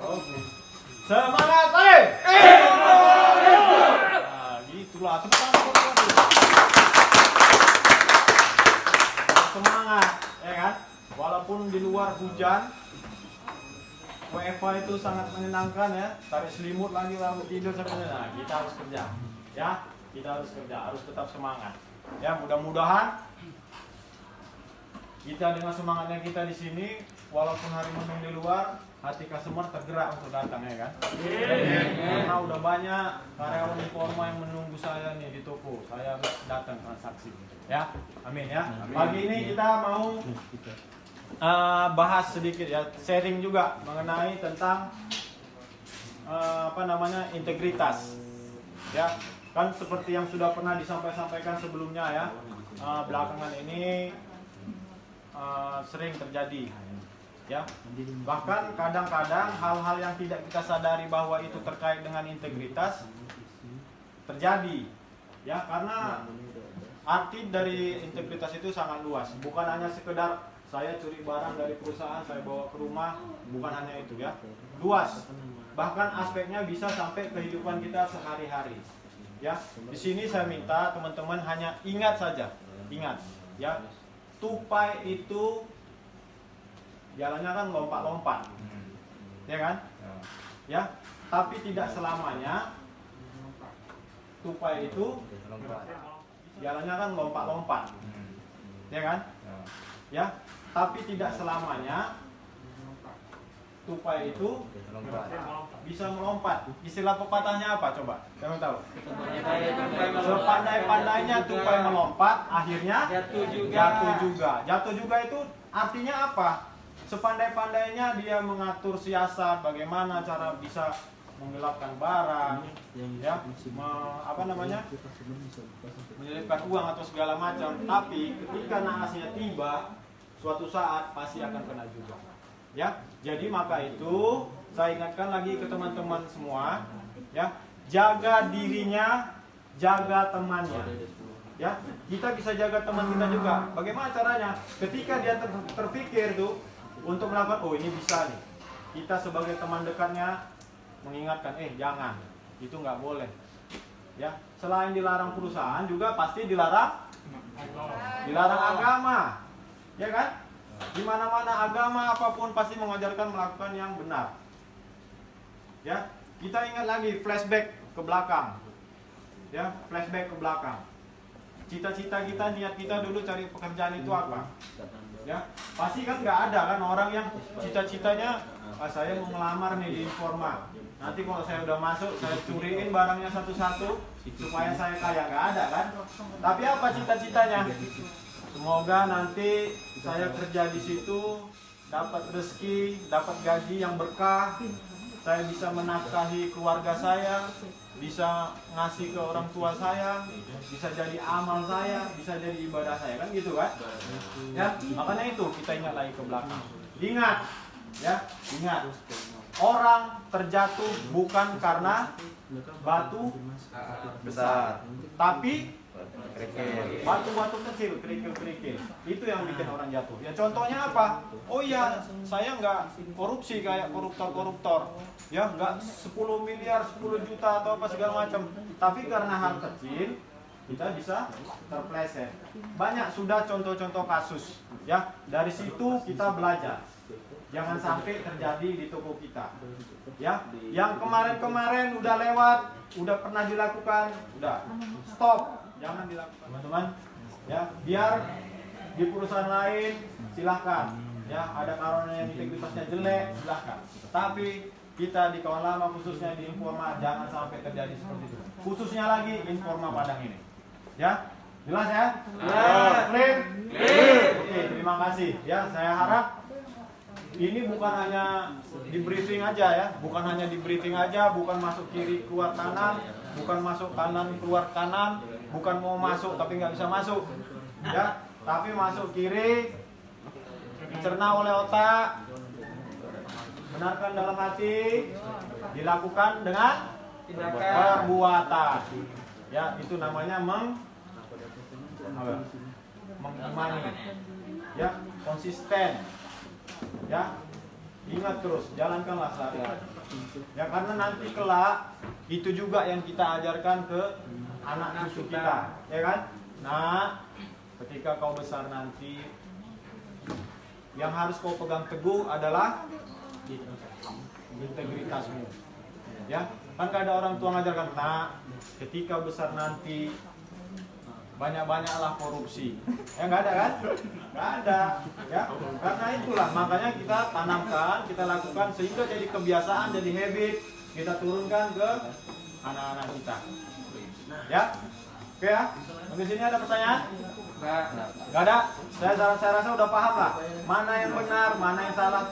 Oke. Semangat, ayo! Nah, gitulah. Tepuk tangan buat dia. Semangat, ya kan? Walaupun di luar hujan, WFH itu sangat menyenangkan ya. Tarik selimut lagi lalu tidur sampai nah, kita harus kerja. Ya, kita harus kerja, harus tetap semangat. Ya, mudah-mudahan kita dengan semangatnya kita di sini, walaupun hari mendung di luar, hati customer tergerak untuk datang ya kan. Karena udah banyak karyawan informa yang menunggu saya nih di toko. Saya harus datang transaksi. Ya, amin ya. Pagi ini kita mau bahas sedikit ya, sharing juga mengenai tentang integritas. Ya, kan seperti yang sudah pernah disampaikan sebelumnya ya. Belakangan ini sering terjadi ya, bahkan kadang-kadang hal-hal yang tidak kita sadari bahwa itu terkait dengan integritas terjadi ya, karena arti dari integritas itu sangat luas, bukan hanya sekedar saya curi barang dari perusahaan saya bawa ke rumah, bukan hanya itu ya, luas, bahkan aspeknya bisa sampai kehidupan kita sehari-hari ya. Di sini saya minta teman-teman hanya ingat saja, ingat ya, tupai itu jalannya kan lompat-lompat, ya kan? Ya, tapi tidak selamanya tupai itu jalannya kan lompat-lompat, ya kan? Ya, tapi tidak selamanya tupai itu bisa melompat. Istilah pepatahnya apa coba? Kamu tahu? Sepandai-pandainya tupai melompat, akhirnya jatuh juga. Jatuh juga itu artinya apa? Sepandai-pandainya dia mengatur siasat bagaimana cara bisa menggelapkan barang, ya, menyelipkan uang atau segala macam. Tapi ketika naasnya tiba, suatu saat pasti akan kena juga. Ya, jadi maka itu saya ingatkan lagi ke teman-teman semua, ya, jaga dirinya, jaga temannya. Ya, kita bisa jaga teman kita juga. Bagaimana caranya? Ketika dia terpikir tuh untuk melakukan, oh ini bisa nih, kita sebagai teman dekatnya mengingatkan, jangan, itu nggak boleh. Ya, selain dilarang perusahaan juga pasti dilarang agama, ya kan? Di mana-mana agama apapun pasti mengajarkan melakukan yang benar. Ya, kita ingat lagi flashback ke belakang. Ya, flashback ke belakang. Cita-cita kita, niat kita dulu cari pekerjaan itu apa? Ya, pasti kan nggak ada kan orang yang cita-citanya saya mau melamar nih di Informa. Nanti kalau saya udah masuk, saya curiin barangnya satu-satu supaya saya kaya, nggak ada kan? Tapi apa cita-citanya? Semoga nanti saya kerja di situ, dapat rezeki, dapat gaji yang berkah, saya bisa menafkahi keluarga saya, bisa ngasih ke orang tua saya, bisa jadi amal saya, bisa jadi ibadah saya, kan gitu kan? Ya, makanya itu kita ingat lagi ke belakang. Ingat, ya, ingat. Orang terjatuh bukan karena batu besar, tapi batu-batu kecil, kerikil-kerikil. Itu yang bikin orang jatuh. Ya contohnya apa? Oh iya, saya nggak korupsi kayak koruptor-koruptor. Ya nggak 10 miliar, 10 juta atau apa segala macam. Tapi karena hal kecil, kita bisa terpleset. Banyak sudah contoh-contoh kasus. Ya, dari situ kita belajar. Jangan sampai terjadi di toko kita. Ya, yang kemarin-kemarin udah lewat, udah pernah dilakukan, udah stop. Jangan dilakukan, teman-teman. Ya, biar di perusahaan lain silahkan. Ya, ada karyawan yang integritasnya jelek, silahkan. Tapi kita di kawan lama, khususnya di Informa, jangan sampai terjadi seperti itu. Khususnya lagi Informa Padang ini. Ya, jelas ya? Clear? Oke, terima kasih. Ya, saya harap ini bukan hanya di briefing aja ya, bukan hanya di briefing aja, bukan masuk kiri keluar kanan, bukan masuk kanan keluar kanan, bukan mau masuk tapi nggak bisa masuk, ya, tapi masuk kiri, dicerna oleh otak, benarkan dalam hati, dilakukan dengan perbuatan, ya, itu namanya mengimani, ya, konsisten. Ya, Ingat terus, jalankanlah syariat. Ya karena nanti kelak itu juga yang kita ajarkan ke anak cucu kita, ya kan? Nah, ketika kau besar nanti, yang harus kau pegang teguh adalah integritasmu. Ya, kan gak ada orang tua ngajarkan, nah, ketika besar nanti banyak-banyaklah korupsi. Ya nggak ada kan? Nggak ada. Ya, karena itulah makanya kita tanamkan, kita lakukan sehingga jadi kebiasaan, jadi habit, kita turunkan ke anak-anak kita. Ya, oke ya. Sampai sini ada pertanyaan? Nggak ada. Saya rasa udah paham lah. Mana yang benar, mana yang salah.